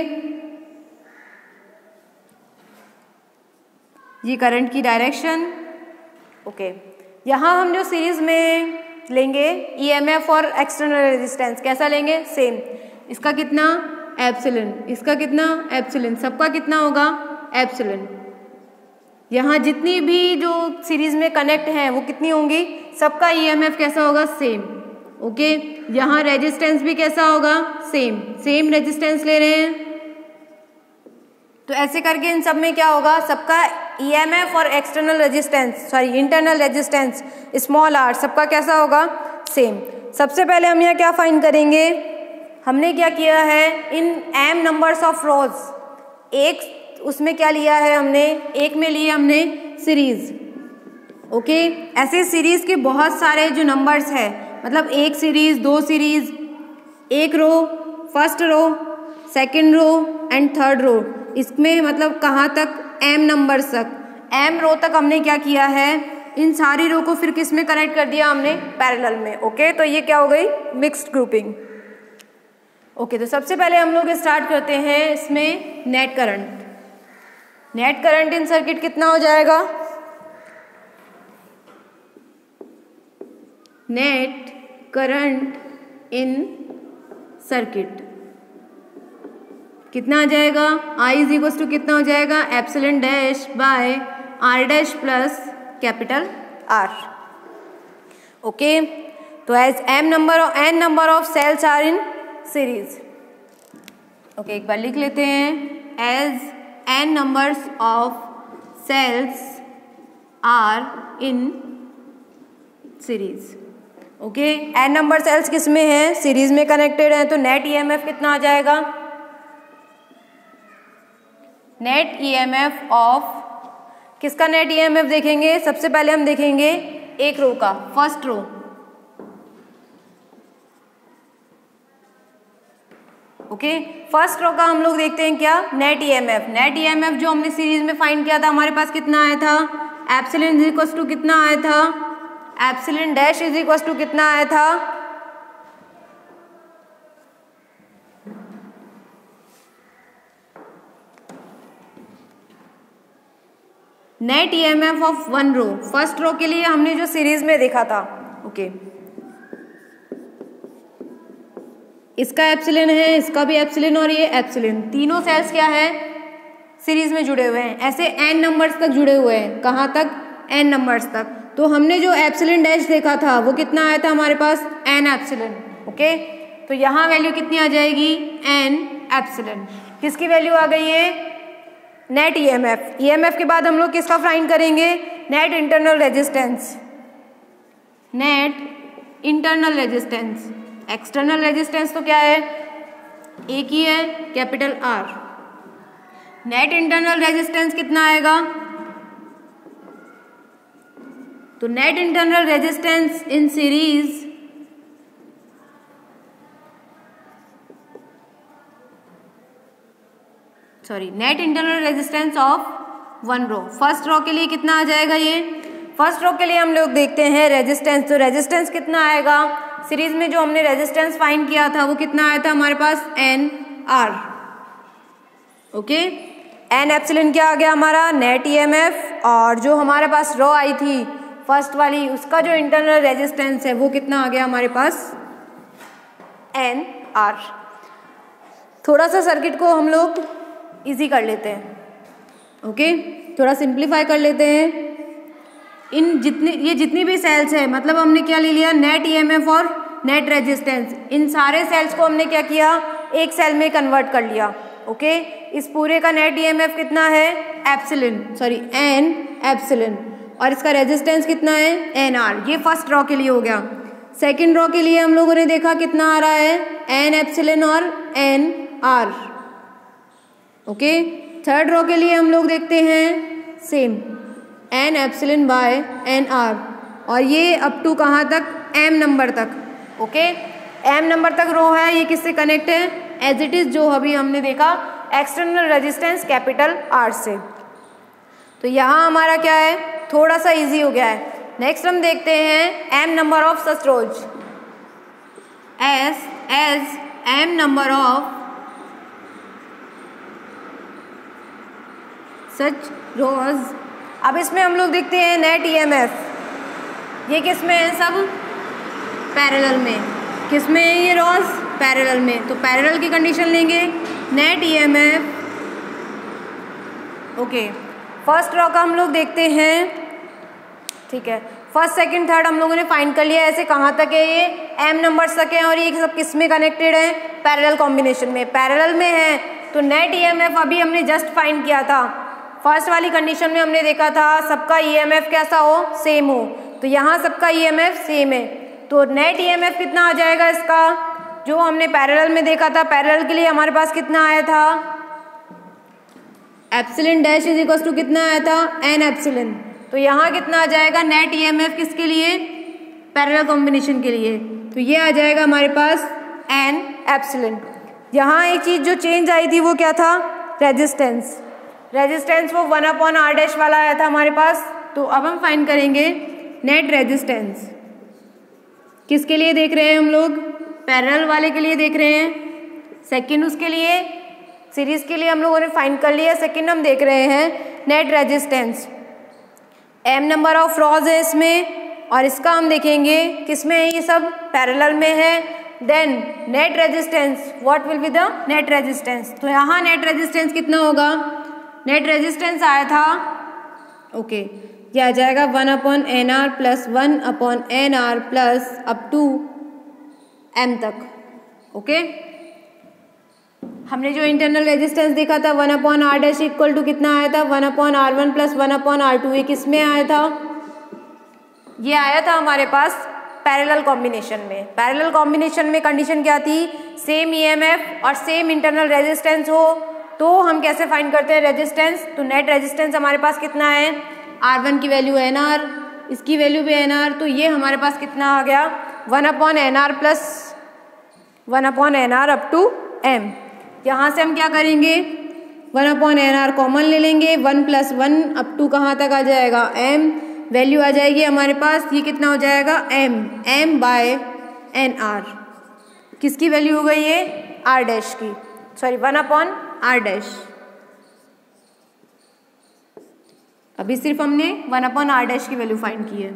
ये करंट की डायरेक्शन। ओके, यहाँ हम जो सीरीज में लेंगे ईएमएफ और एक्सटर्नल रेजिस्टेंस कैसा लेंगे, सेम। इसका कितना, एप्सिलॉन, इसका कितना, एप्सिलॉन, सबका कितना होगा, एप्सिलॉन। यहाँ जितनी भी जो सीरीज में कनेक्ट हैं वो कितनी होंगी, सबका ईएमएफ कैसा होगा, सेम। ओके, यहाँ रेजिस्टेंस भी कैसा होगा, सेम रेजिस्टेंस ले रहे हैं, तो ऐसे करके इन सब में क्या होगा, सबका ईएमएफ और external resistance, sorry internal resistance small R, सबका कैसा होगा, सेम। सबसे पहले हम यहाँ क्या फाइंड करेंगे, हमने क्या किया है, इन m नंबर्स ऑफ रोज, एक उसमें क्या लिया है हमने, एक में लिए हमने सीरीज। ओके, ऐसे सीरीज के बहुत सारे जो नंबर्स है, मतलब एक सीरीज, दो सीरीज, एक row, first row, second row and third row, इसमें मतलब कहाँ तक, m नंबर्स तक, m रो तक हमने क्या किया है, इन सारी रो को फिर किस में कनेक्ट कर दिया हमने, पैरेलल में। ओके, तो ये क्या हो गई, मिक्स्ड ग्रुपिंग। ओके, तो सबसे पहले हम लोग स्टार्ट करते हैं इसमें नेट करंट इन सर्किट कितना हो जाएगा, नेट करंट इन सर्किट कितना आ जाएगा, I इज इक्वल टू कितना हो जाएगा, epsilon dash by R dash plus capital R। Okay, तो as n number of cells are in series. Okay, एक बार लिख लेते हैं, as n numbers of cells are in series. Okay, n number cells किस में हैं, सीरीज में कनेक्टेड हैं, तो नेट ईएमएफ कितना आ जाएगा, नेट ईएमएफ ऑफ, किसका नेट ईएमएफ देखेंगे, सबसे पहले हम देखेंगे एक रो का, first row. Okay, first row का हम लोग देखते हैं क्या, नेट ईएमएफ जो हमने सीरीज में फाइंड किया था, हमारे पास कितना आया था, एप्सिलॉन इज इक्वल टू कितना आया था, epsilon dash is equal to कितना आया था, net EMF of one row, first row के लिए हमने जो सीरीज में देखा था। ओके, इसका एप्सिलॉन है, इसका भी एप्सिलॉन और ये एप्सिलॉन, तीनों सेल्स क्या है, सीरीज में जुड़े हुए हैं, ऐसे n नंबर्स तक जुड़े हुए हैं, कहाँ तक, n नंबर्स तक। तो हमने जो एप्सिलॉन डैश देखा था वो कितना आया था हमारे पास, n एप्सिलॉन। ओके, तो यहाँ वैल्यू कितनी आ जाएगी, n एप्सिलॉन। किसकी वैल्यू आ गई है, नेट ईएमएफ के बाद हम लोग किसका फाइंड करेंगे, net internal resistance. External resistance तो क्या है, एक ही है, capital R। Net internal resistance कितना आएगा, तो net internal resistance in series net internal resistance of one row, first row के लिए कितना आ जाएगा, ये फर्स्ट रो के लिए हम लोग देखते हैं रेजिस्टेंस, तो रेजिस्टेंस कितना आएगा, सीरीज में जो हमने रेजिस्टेंस फाइंड किया था वो कितना आया था हमारे पास, N R. Okay, N epsilon क्या आ गया हमारा, नेट ईएमएफ, और जो हमारे पास रो आई थी फर्स्ट वाली, उसका जो इंटरनल रेजिस्टेंस है वो कितना आ गया हमारे पास, एन आर। थोड़ा सा सर्किट को हम लोग इजी कर लेते हैं। ओके, थोड़ा सिंप्लीफाई कर लेते हैं। ये जितनी भी सेल्स है, मतलब हमने क्या ले लिया, नेट ईएमएफ और नेट रेजिस्टेंस, इन सारे सेल्स को हमने क्या किया, एक सेल में कन्वर्ट कर लिया। ओके, इस पूरे का नेट ईएमएफ कितना है, एन एप्सिलॉन, और इसका रेजिस्टेंस कितना है एन आर। ये फर्स्ट रॉ के लिए हो गया। सेकेंड रॉ के लिए हम लोगों ने देखा कितना आ रहा है एन एप्सिलॉन और N R. Okay, third row के लिए हम लोग देखते हैं same N epsilon by N R, और ये अप टू कहाँ तक एम नंबर तक। ओके, एम नंबर तक रो है, ये किससे कनेक्ट है एज इट इज जो अभी हमने देखा एक्सटर्नल रेजिस्टेंस कैपिटल आर से। तो यहाँ हमारा क्या है थोड़ा सा इजी हो गया है। नेक्स्ट हम देखते हैं M number of such rows as M number of such rows. अब इसमें हम लोग देखते हैं नेट ईएमएफ, ये किस में है सब पैरेलल में। किस में है ये रोज पैरेलल में, तो पैरेलल की कंडीशन लेंगे net EMF. Okay, first raw का हम लोग देखते हैं। ठीक है, फर्स्ट सेकंड थर्ड हम लोगों ने फाइंड कर लिया। ऐसे कहाँ तक है ये एम नंबर्स तक है, और ये सब किस में कनेक्टेड है पैरेलल कॉम्बिनेशन में। पैरेलल में है तो नेट ईएमएफ अभी हमने जस्ट फाइंड किया था। फर्स्ट वाली कंडीशन में हमने देखा था सबका ईएमएफ कैसा हो सेम हो, तो यहाँ सबका ईएमएफ सेम है। तो नेट ईएमएफ कितना आ जाएगा इसका जो हमने पैरेलल में देखा था। पैरेलल के लिए हमारे पास कितना आया था epsilon dash is equal to कितना आया था एन एप्सिलॉन। तो यहाँ कितना आ जाएगा नेट ईएमएफ किसके लिए पैरेलल कॉम्बिनेशन के लिए, तो ये आ जाएगा हमारे पास एन एप्सिलॉन। यहाँ एक चीज़ जो चेंज आई थी वो क्या था रेजिस्टेंस। रेजिस्टेंस वो 1/r डैश वाला आया था हमारे पास। तो अब हम फाइंड करेंगे नेट रेजिस्टेंस। किसके लिए देख रहे हैं हम लोग पैरेलल वाले के लिए देख रहे हैं। सेकंड उसके लिए सीरीज के लिए हम लोगों ने फाइंड कर लिया। सेकंड हम देख रहे हैं net resistance. M number of rows है इसमें, और इसका हम देखेंगे किसमें है ये सब पैरेलल में है। Then net resistance what will be the net resistance. तो यहाँ नेट रेजिस्टेंस कितना होगा, नेट रेजिस्टेंस आया था ओके ये आ जाएगा 1/nr plus 1/nr plus up to m तक। ओके, हमने जो इंटरनल रेजिस्टेंस देखा था 1/r डैश इक्वल टू कितना आया था 1/r1 प्लस 1/r2। ये किस में आया था, ये आया था हमारे पास पैरेलल कॉम्बिनेशन में। पैरेलल कॉम्बिनेशन में कंडीशन क्या थी सेम ईएमएफ और सेम इंटरनल रेजिस्टेंस हो। तो हम कैसे फाइंड करते हैं रेजिस्टेंस, तो नेट रेजिस्टेंस हमारे पास कितना है R1 की वैल्यू nr, इसकी वैल्यू भी nr। तो ये हमारे पास कितना आ गया 1/nr plus 1/nr up to m। यहाँ से हम क्या करेंगे 1/nr कॉमन ले लेंगे, 1 प्लस 1 अप टू कहाँ तक आ जाएगा m। वैल्यू आ जाएगी हमारे पास ये कितना हो जाएगा m बाय nr। किसकी वैल्यू हो गई ये r डैश की, सॉरी 1/r डैश। अभी सिर्फ हमने 1/r डैश की वैल्यू फाइंड की है।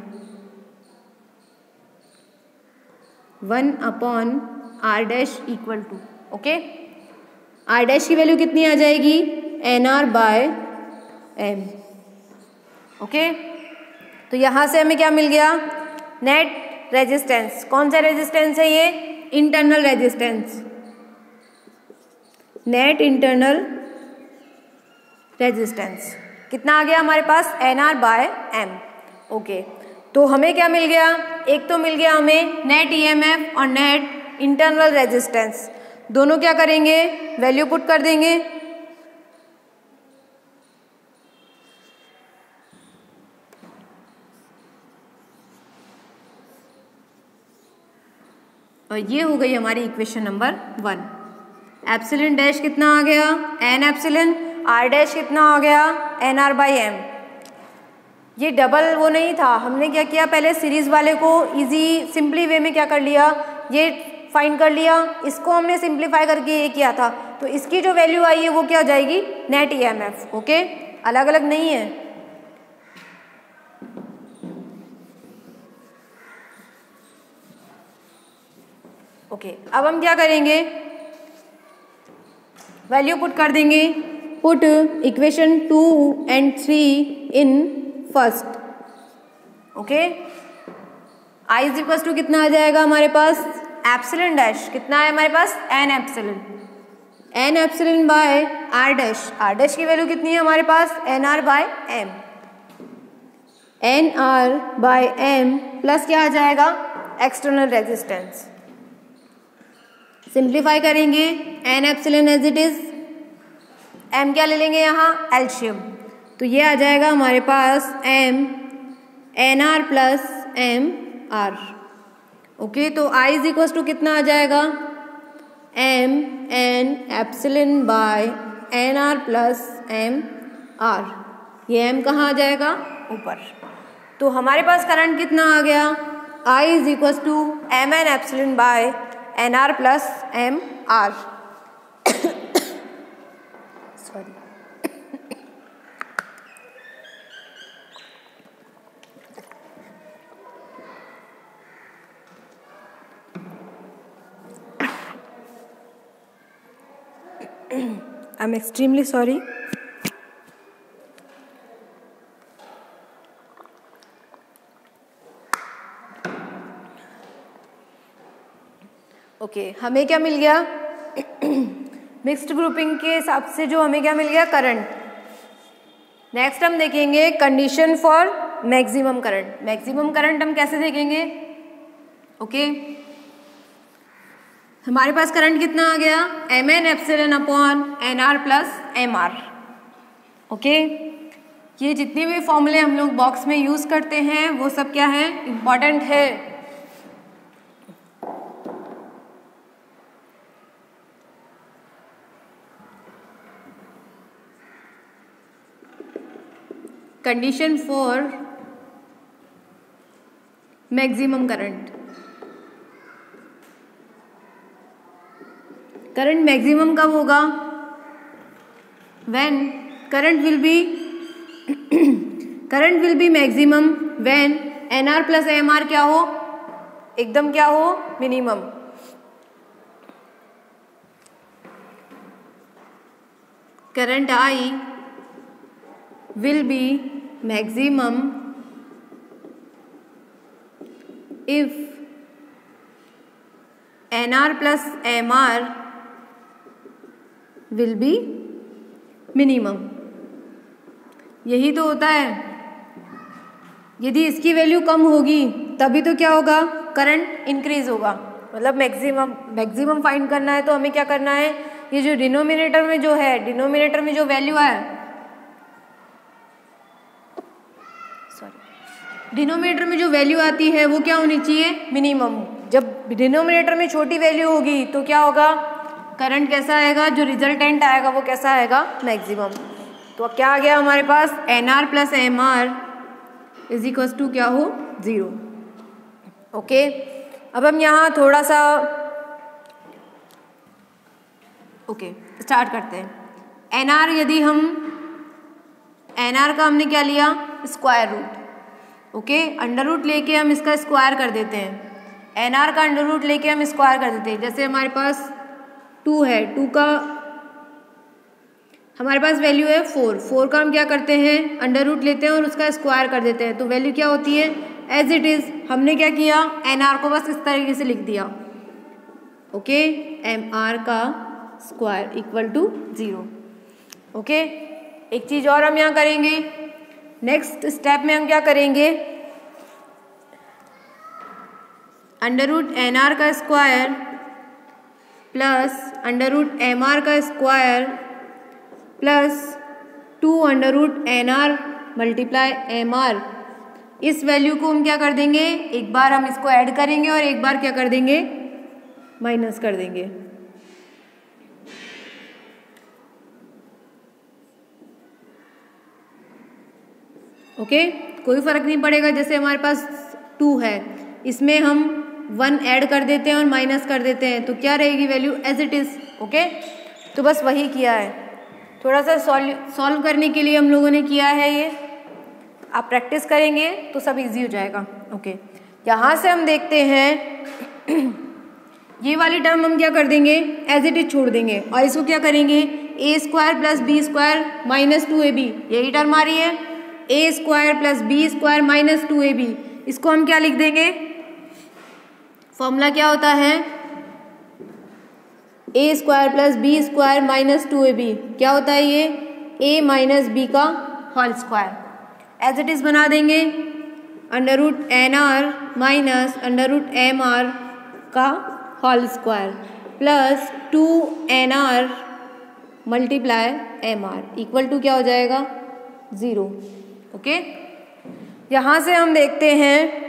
1/r dash equal to okay r dash की वैल्यू कितनी आ जाएगी nr बाय m। ओके, तो यहाँ से हमें क्या मिल गया नेट रेजिस्टेंस। कौन सा रेजिस्टेंस है ये internal resistance, net internal resistance कितना आ गया हमारे पास nr बाय m। ओके, तो हमें क्या मिल गया, एक तो मिल गया हमें नेट ईएमएफ और नेट इंटरनल रेजिस्टेंस। दोनों क्या करेंगे वैल्यू पुट कर देंगे। और ये हो गई हमारी इक्वेशन नंबर 1। एप्सिलॉन डैश कितना आ गया n एप्सिलॉन, r डैश कितना आ गया nr बाई m। ये डबल वो नहीं था, हमने क्या किया पहले सीरीज वाले को इजी सिंपली वे में क्या कर लिया ये फाइंड कर लिया, इसको हमने सिंप्लीफाई करके ये किया था। तो इसकी जो वैल्यू आई है वो क्या हो जाएगी नेट ईएमएफ। ओके, अलग अलग नहीं है। ओके, अब हम क्या करेंगे वैल्यू पुट कर देंगे। Put equation 2 and 3 in first. Okay, I is equal to कितना आ जाएगा हमारे पास एप्सिलॉन डैश कितना है हमारे पास n epsilon, n epsilon by r dash. r dash की वैल्यू कितनी है हमारे पास nr बाय m। N R by M plus क्या आ जाएगा, एक्सटर्नल रेजिस्टेंस। सिंप्लीफाई करेंगे N epsilon as it is, M क्या ले लेंगे यहाँ, एलशियम, तो ये आ जाएगा हमारे पास M N R plus M R. Okay, तो आई इज इक्वल टू कितना आ जाएगा, M N epsilon by N R plus M R. ये एम कहाँ आ जाएगा, ऊपर। तो हमारे पास करंट कितना आ गया, I is equal to M N epsilon by N R plus M R. Sorry, I'm extremely sorry. Okay, हमें क्या मिल गया, मिक्स्ड ग्रुपिंग के हिसाब से जो हमें क्या मिल गया, करंट। नेक्स्ट हम देखेंगे condition for maximum current. Maximum current हम कैसे देखेंगे, ओके, हमारे पास करंट कितना आ गया, M N epsilon upon N R plus M R. Okay, ये जितने भी फॉर्मूले हम लोग बॉक्स में यूज करते हैं वो सब क्या है, इंपॉर्टेंट है। Condition for maximum current, current maximum कब होगा, when current will be maximum when N R plus M R क्या हो, एकदम क्या हो, minimum. Current I will be maximum if NR plus MR will be minimum। यही तो होता है, यदि इसकी वैल्यू कम होगी तभी तो क्या होगा, करंट इंक्रीज होगा। मतलब मैक्सिमम फाइंड करना है तो हमें क्या करना है, ये जो डिनोमिनेटर में जो है, डिनोमिनेटर में जो वैल्यू है, डिनोमिनेटर में जो वैल्यू आती है वो क्या होनी चाहिए, मिनिमम। जब डिनोमिनेटर में छोटी वैल्यू होगी तो क्या होगा, करंट कैसा आएगा, जो रिजल्टेंट आएगा वो कैसा आएगा, मैक्सिमम। तो क्या आ गया हमारे पास, N R plus M R is equal to क्या हो, 0। ओके, अब हम यहाँ थोड़ा सा स्टार्ट करते हैं। एन आर, यदि हम एन आर का हमने क्या लिया, square root. Okay, under root लेके हम इसका स्क्वायर कर देते हैं, एन आर का अंडर रूट लेके हम स्क्वायर कर देते हैं। जैसे हमारे पास 2 है, 2 का हमारे पास वैल्यू है 4 का हम क्या करते हैं, अंडर रूट लेते हैं और उसका स्क्वायर कर देते हैं, तो वैल्यू क्या होती है, एज इट इज। हमने क्या किया, एन आर को बस इस तरीके से लिख दिया। ओके, एम आर का स्क्वायर इक्वल टू 0। ओके, एक चीज और हम यहाँ करेंगे, नेक्स्ट स्टेप में हम क्या करेंगे, अंडर रूट एन आर का square plus under root M R का square plus 2 under root N R multiply M R. इस वैल्यू को हम क्या कर देंगे, एक बार हम इसको ऐड करेंगे और एक बार क्या कर देंगे, माइनस कर देंगे। ओके, कोई फर्क नहीं पड़ेगा। जैसे हमारे पास 2 है, इसमें हम 1 ऐड कर देते हैं और माइनस कर देते हैं, तो क्या रहेगी value, as it is. Okay, तो बस वही किया है, थोड़ा सा सॉल्व करने के लिए हम लोगों ने किया है ये। आप प्रैक्टिस करेंगे तो सब इजी हो जाएगा। ओके, यहाँ से हम देखते हैं ये वाली टर्म हम क्या कर देंगे, एज इट इज छोड़ देंगे और इसको क्या करेंगे, A square plus B square minus 2ab, यही टर्म आ रही है, A square plus B square minus 2ab। इसको हम क्या लिख देंगे, फॉर्मूला क्या होता है, A square plus B square minus 2ab। क्या होता है ये, ए माइनस बी का whole square. As it is बना देंगे। Under root NR minus under root MR का whole square plus 2NR multiply MR equal to क्या हो जाएगा 0। ओके, यहाँ से हम देखते हैं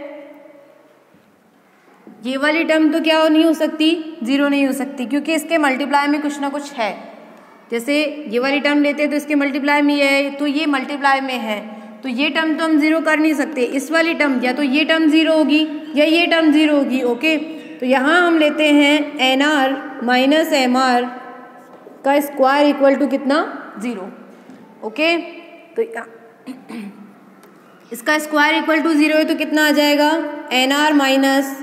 ये वाली टर्म तो क्या नहीं हो सकती, 0 नहीं हो सकती, क्योंकि इसके मल्टीप्लाई में कुछ ना कुछ है। जैसे ये वाली टर्म लेते हैं तो इसके मल्टीप्लाई में ये है, तो ये मल्टीप्लाई में है, तो ये टर्म तो हम 0 कर नहीं सकते। इस वाली टर्म या तो ये टर्म 0 होगी या ये टर्म 0 होगी। ओके, तो यहाँ हम लेते हैं NR माइनस MR का स्क्वायर इक्वल टू कितना 0। ओके, तो इसका स्क्वायर इक्वल टू 0 है तो कितना आ जाएगा NR minus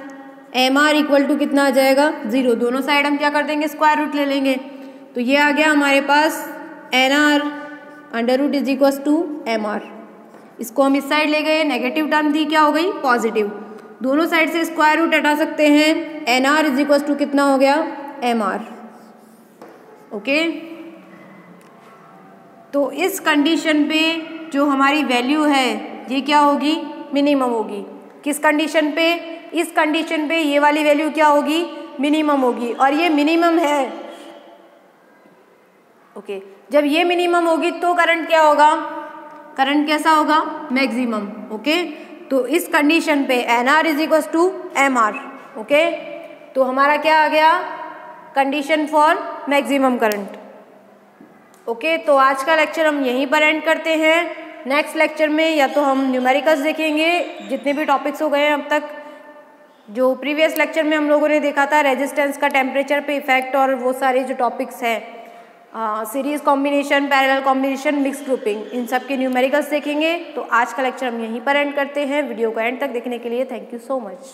MR equal to कितना आ जाएगा 0। दोनों साइड हम क्या कर देंगे, स्क्वायर रूट ले लेंगे, तो ये आ गया हमारे पास NR under root is equal to MR। इसको हम इस साइड ले गए, नेगेटिव टर्म थी, क्या हो गई पॉजिटिव। दोनों साइड से स्क्वायर रूट हटा सकते हैं, NR इज इक्वल टू कितना हो गया MR। ओके, तो इस कंडीशन पे जो हमारी वैल्यू है ये क्या होगी, मिनिमम होगी। किस कंडीशन पे, इस कंडीशन पे ये वाली वैल्यू क्या होगी, मिनिमम होगी, और ये मिनिमम है। ओके, जब ये मिनिमम होगी तो करंट क्या होगा, करंट कैसा होगा, मैक्सिमम। ओके, तो इस कंडीशन पे NR is equal to MR। Okay, तो हमारा क्या आ गया, condition for maximum current. Okay, तो आज का लेक्चर हम यहीं पर एंड करते हैं। नेक्स्ट लेक्चर में या तो हम न्यूमेरिकल्स देखेंगे, जितने भी टॉपिक्स हो गए हैं अब तक, जो प्रीवियस लेक्चर में हम लोगों ने देखा था रेजिस्टेंस का टेम्परेचर पे इफेक्ट, और वो सारे जो टॉपिक्स हैं series combination, parallel combination, mix grouping, इन सब के न्यूमेरिकल्स देखेंगे। तो आज का लेक्चर हम यहीं पर एंड करते हैं। वीडियो को एंड तक देखने के लिए थैंक यू सो मच।